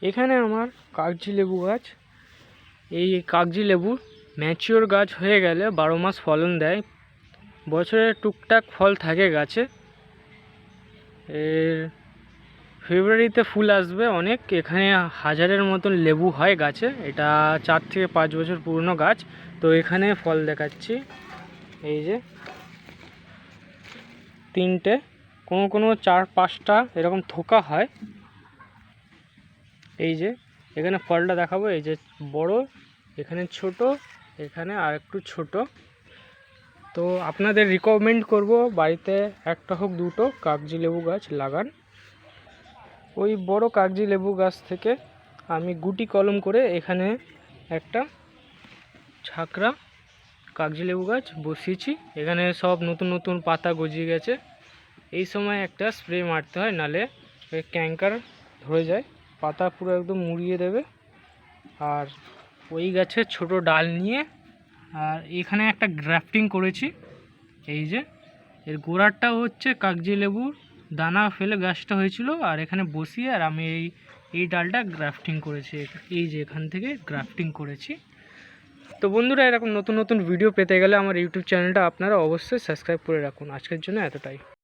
এখানে আমার কাগজি লেবু গাছ। এই কাগজি লেবু ম্যাচিওর গাছ হয়ে গেলে 12 মাস ফলন দেয়। বছরে টুকটাক ফল থাকে গাছে। এর ফেব্রুয়ারিতে ফুল আসবে অনেক। এখানে হাজারের মতন লেবু হয় গাছে। এটা 4 থেকে 5 বছর পুরনো গাছ। তো এখানে ফল দেখাচ্ছি, এই যে 3টে, কোনো 4-5টা এরকম থোকা হয়। এই যে এখানে ফলটা দেখাবো, এই যে বড়, এখানে ছোট, এখানে আর একটু ছোট। তো আপনাদের রিকমেন্ড করব বাড়িতে একটা হোক দুটো কাগজি লেবু গাছ লাগান। ওই বড় কাগজি লেবু গাছ থেকে আমি গুটি কলম করে এখানে একটা ছাকরা কাগজি লেবু গাছ বসিয়েছি। এখানে সব নতুন নতুন পাতা গজিয়ে গেছে। এই সময় একটা স্প্রে মারতে হয়, নালে ক্যাঙ্কার ধরে যায়, পাতা পুরো একদম মুড়িয়ে দেবে। আর ওই গাছের ছোট ডাল নিয়ে আর এখানে একটা গ্রাফটিং করেছি। এই যে এর গোড়াটা হচ্ছে কাগজি লেবুর দানা ফেলে গাছটা হয়েছিল, আর এখানে বসিয়ে আর আমি এই ডালটা গ্রাফটিং করেছি। এই যে এখান থেকে গ্রাফটিং করেছি। তো বন্ধুরা, এরকম নতুন নতুন ভিডিও পেতে গেলে আমার ইউটিউব চ্যানেলটা আপনারা অবশ্যই সাবস্ক্রাইব করে রাখুন। আজকের জন্য এতটাই।